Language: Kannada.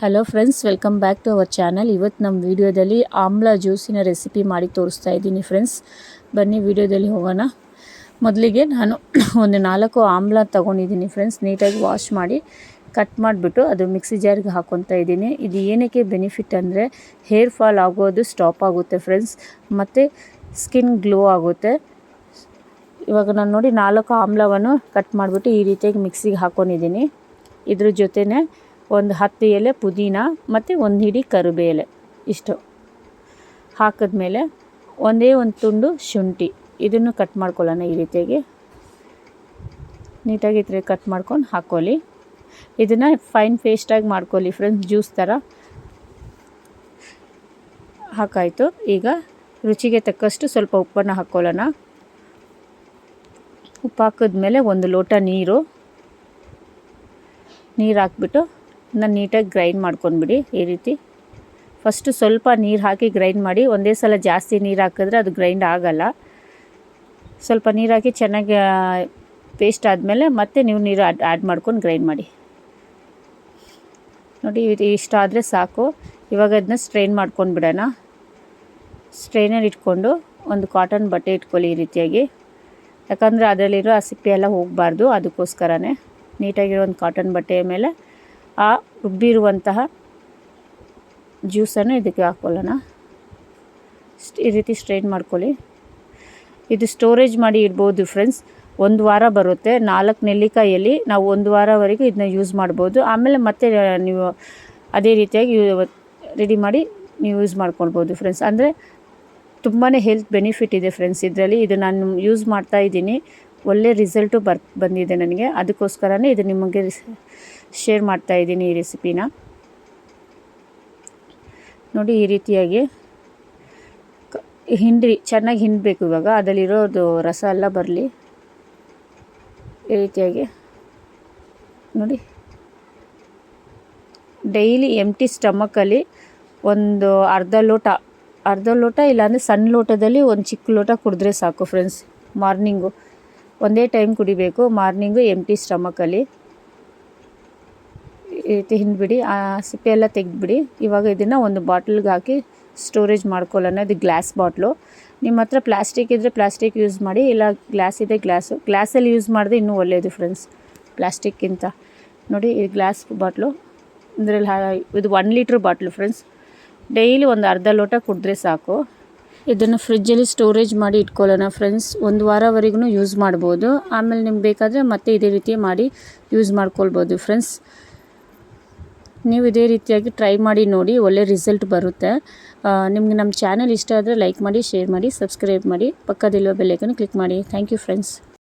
Hello friends, welcome back to our channel. ಇವತ್ತು ನಮ್ಮ ವಿಡಿಯೋದಲ್ಲಿ ಆಮ್ಲ ಜ್ಯೂಸಿನ ರೆಸಿಪಿ ಮಾಡಿ ತೋರಿಸ್ತಾ ಇದ್ದೀನಿ ಫ್ರೆಂಡ್ಸ್. ಬನ್ನಿ ವಿಡಿಯೋದಲ್ಲಿ ಹೋಗೋಣ. ಮೊದಲಿಗೆ ನಾನು ಒಂದು 4 ಆಮ್ಲ ತೊಗೊಂಡಿದ್ದೀನಿ ಫ್ರೆಂಡ್ಸ್. ನೀಟಾಗಿ ವಾಶ್ ಮಾಡಿ ಕಟ್ ಮಾಡಿಬಿಟ್ಟು ಅದು ಮಿಕ್ಸಿ ಜಾರ್ಗೆ ಹಾಕ್ಕೊತಾ ಇದ್ದೀನಿ. ಇದು ಏನಕ್ಕೆ ಬೆನಿಫಿಟ್ ಅಂದರೆ ಹೇರ್ ಫಾಲ್ ಆಗೋದು ಸ್ಟಾಪ್ ಆಗುತ್ತೆ ಫ್ರೆಂಡ್ಸ್, ಮತ್ತು ಸ್ಕಿನ್ ಗ್ಲೋ ಆಗುತ್ತೆ. ಇವಾಗ ನಾನು ನೋಡಿ 4 ಆಮ್ಲವನ್ನು ಕಟ್ ಮಾಡಿಬಿಟ್ಟು ಈ ರೀತಿಯಾಗಿ ಮಿಕ್ಸಿಗೆ ಹಾಕ್ಕೊಂಡಿದ್ದೀನಿ. ಇದ್ರ ಜೊತೆನೇ ಒಂದು 10 ಎಲೆ ಪುದೀನ ಮತ್ತು ಒಂದು ಹಿಡಿ ಕರಿಬೇಲೆ ಇಷ್ಟು ಹಾಕಿದ್ಮೇಲೆ ಒಂದೇ ಒಂದು ತುಂಡು ಶುಂಠಿ ಇದನ್ನು ಕಟ್ ಮಾಡ್ಕೊಳ್ಳೋಣ. ಈ ರೀತಿಯಾಗಿ ನೀಟಾಗಿ ಕಟ್ ಮಾಡ್ಕೊಂಡು ಹಾಕ್ಕೊಳ್ಳಿ. ಇದನ್ನು ಫೈನ್ ಪೇಸ್ಟಾಗಿ ಮಾಡ್ಕೊಳ್ಳಿ ಫ್ರೆಂಡ್ಸ್, ಜ್ಯೂಸ್ ಥರ. ಹಾಕಾಯಿತು. ಈಗ ರುಚಿಗೆ ತಕ್ಕಷ್ಟು ಸ್ವಲ್ಪ ಉಪ್ಪನ್ನು ಹಾಕ್ಕೊಳ್ಳೋಣ. ಉಪ್ಪು ಹಾಕಿದ್ಮೇಲೆ 1 ಲೋಟ ನೀರು ಹಾಕ್ಬಿಟ್ಟು ನೀಟಾಗಿ ಗ್ರೈಂಡ್ ಮಾಡ್ಕೊಂಡ್ಬಿಡಿ. ಈ ರೀತಿ ಫಸ್ಟು ಸ್ವಲ್ಪ ನೀರು ಹಾಕಿ ಗ್ರೈಂಡ್ ಮಾಡಿ. ಒಂದೇ ಸಲ ಜಾಸ್ತಿ ನೀರು ಹಾಕಿದ್ರೆ ಅದು ಗ್ರೈಂಡ್ ಆಗಲ್ಲ. ಸ್ವಲ್ಪ ನೀರು ಹಾಕಿ ಚೆನ್ನಾಗಿ ಪೇಸ್ಟ್ ಆದಮೇಲೆ ಮತ್ತೆ ನೀವು ನೀರು ಆ್ಯಡ್ ಮಾಡ್ಕೊಂಡು ಗ್ರೈಂಡ್ ಮಾಡಿ. ನೋಡಿ ಇಷ್ಟ ಆದರೆ ಸಾಕು. ಇವಾಗ ಅದನ್ನ ಸ್ಟ್ರೈನ್ ಮಾಡ್ಕೊಂಡು ಬಿಡೋಣ. ಸ್ಟ್ರೈನರ್ ಇಟ್ಕೊಂಡು ಒಂದು ಕಾಟನ್ ಬಟ್ಟೆ ಇಟ್ಕೊಳ್ಳಿ ಈ ರೀತಿಯಾಗಿ. ಯಾಕಂದರೆ ಅದರಲ್ಲಿರೋ ಆ ಸಿಪ್ಪೆ ಎಲ್ಲ ಹೋಗಬಾರ್ದು, ಅದಕ್ಕೋಸ್ಕರನೇ ನೀಟಾಗಿರೋ ಒಂದು ಕಾಟನ್ ಬಟ್ಟೆಯ ಮೇಲೆ ಆ ರುಬ್ಬಿರುವಂತಹ ಜ್ಯೂಸನ್ನು ಇದಕ್ಕೆ ಹಾಕ್ಕೊಳ್ಳೋಣ. ಈ ರೀತಿ ಸ್ಟ್ರೈನ್ ಮಾಡ್ಕೊಳ್ಳಿ. ಇದು ಸ್ಟೋರೇಜ್ ಮಾಡಿ ಇಡ್ಬೋದು ಫ್ರೆಂಡ್ಸ್. 1 ವಾರ ಬರುತ್ತೆ. 4 ನೆಲ್ಲಿಕಾಯಲ್ಲಿ ನಾವು 1 ವಾರವರೆಗೂ ಇದನ್ನ ಯೂಸ್ ಮಾಡ್ಬೋದು. ಆಮೇಲೆ ಮತ್ತೆ ನೀವು ಅದೇ ರೀತಿಯಾಗಿ ರೆಡಿ ಮಾಡಿ ನೀವು ಯೂಸ್ ಮಾಡ್ಕೊಳ್ಬೋದು ಫ್ರೆಂಡ್ಸ್. ಅಂದರೆ ತುಂಬಾ ಹೆಲ್ತ್ ಬೆನಿಫಿಟ್ ಇದೆ ಫ್ರೆಂಡ್ಸ್ ಇದರಲ್ಲಿ. ಇದು ನಾನು ಯೂಸ್ ಮಾಡ್ತಾ ಇದ್ದೀನಿ, ಒಳ್ಳೆ ರಿಸಲ್ಟು ಬಂದಿದೆ ನನಗೆ. ಅದಕ್ಕೋಸ್ಕರನೇ ಇದು ನಿಮಗೆ ಶೇರ್ ಮಾಡ್ತಾ ಇದ್ದೀನಿ ಈ ರೆಸಿಪಿನ. ನೋಡಿ ಈ ರೀತಿಯಾಗಿ ಚೆನ್ನಾಗಿ ಹಿಂಡಬೇಕು. ಇವಾಗ ಅದರಲ್ಲಿರೋದು ರಸ ಎಲ್ಲ ಬರಲಿ. ಈ ರೀತಿಯಾಗಿ ನೋಡಿ, ಡೈಲಿ ಎಂಟಿ ಸ್ಟಮಕಲ್ಲಿ ಒಂದು ಅರ್ಧ ಲೋಟ ಇಲ್ಲಾಂದರೆ ಸಣ್ಣ ಲೋಟದಲ್ಲಿ ಒಂದು ಚಿಕ್ಕ ಲೋಟ ಕುಡಿದ್ರೆ ಸಾಕು ಫ್ರೆಂಡ್ಸ್. ಮಾರ್ನಿಂಗು ಒಂದೇ ಟೈಮ್ ಕುಡಿಬೇಕು. ಮಾರ್ನಿಂಗು ಎಂಟಿ ಸ್ಟಮಕಲ್ಲಿ ಈ ರೀತಿ ಹಿಂಡ್ಬಿಡಿ. ಆ ಸಿಪ್ಪೆ ಎಲ್ಲ ತೆಗೆದುಬಿಡಿ. ಇವಾಗ ಇದನ್ನು ಒಂದು ಬಾಟ್ಲಿಗೆ ಹಾಕಿ ಸ್ಟೋರೇಜ್ ಮಾಡ್ಕೊಳ್ಳೋಣ. ಇದು ಗ್ಲಾಸ್ ಬಾಟ್ಲು. ನಿಮ್ಮ ಹತ್ರ ಪ್ಲಾಸ್ಟಿಕ್ ಇದ್ದರೆ ಪ್ಲಾಸ್ಟಿಕ್ ಯೂಸ್ ಮಾಡಿ, ಇಲ್ಲ ಗ್ಲಾಸ್ ಇದೆ ಗ್ಲಾಸಲ್ಲಿ ಯೂಸ್ ಮಾಡಿದ್ರೆ ಇನ್ನೂ ಒಳ್ಳೆಯದು ಫ್ರೆಂಡ್ಸ್ ಪ್ಲಾಸ್ಟಿಕ್ಕಿಂತ. ನೋಡಿ ಈ ಗ್ಲಾಸ್ ಬಾಟ್ಲು, ಇದರಲ್ಲಿ ಇದು 1 ಲೀಟ್ರ್ ಬಾಟ್ಲು ಫ್ರೆಂಡ್ಸ್. ಡೈಲಿ ಒಂದು ಅರ್ಧ ಲೋಟ ಕುಡಿದ್ರೆ ಸಾಕು. ಇದನ್ನು ಫ್ರಿಜ್ಜಲ್ಲಿ ಸ್ಟೋರೇಜ್ ಮಾಡಿ ಇಟ್ಕೊಳ್ಳೋಣ ಫ್ರೆಂಡ್ಸ್. 1 ವಾರವರೆಗೂ ಯೂಸ್ ಮಾಡ್ಬೋದು. ಆಮೇಲೆ ನಿಮ್ಗೆ ಬೇಕಾದರೆ ಮತ್ತೆ ಇದೇ ರೀತಿ ಮಾಡಿ ಯೂಸ್ ಮಾಡ್ಕೊಳ್ಬೋದು ಫ್ರೆಂಡ್ಸ್. ನೀವು ಇದೇ ರೀತಿಯಾಗಿ ಟ್ರೈ ಮಾಡಿ ನೋಡಿ, ಒಳ್ಳೆ ರಿಸಲ್ಟ್ ಬರುತ್ತೆ. ನಿಮಗೆ ನಮ್ಮ ಚಾನಲ್ ಇಷ್ಟ ಆದರೆ ಲೈಕ್ ಮಾಡಿ, ಶೇರ್ ಮಾಡಿ, ಸಬ್ಸ್ಕ್ರೈಬ್ ಮಾಡಿ, ಪಕ್ಕದಲ್ಲಿರೋ ಬೆಲ್ ಐಕಾನ್ ಕ್ಲಿಕ್ ಮಾಡಿ. Thank you friends.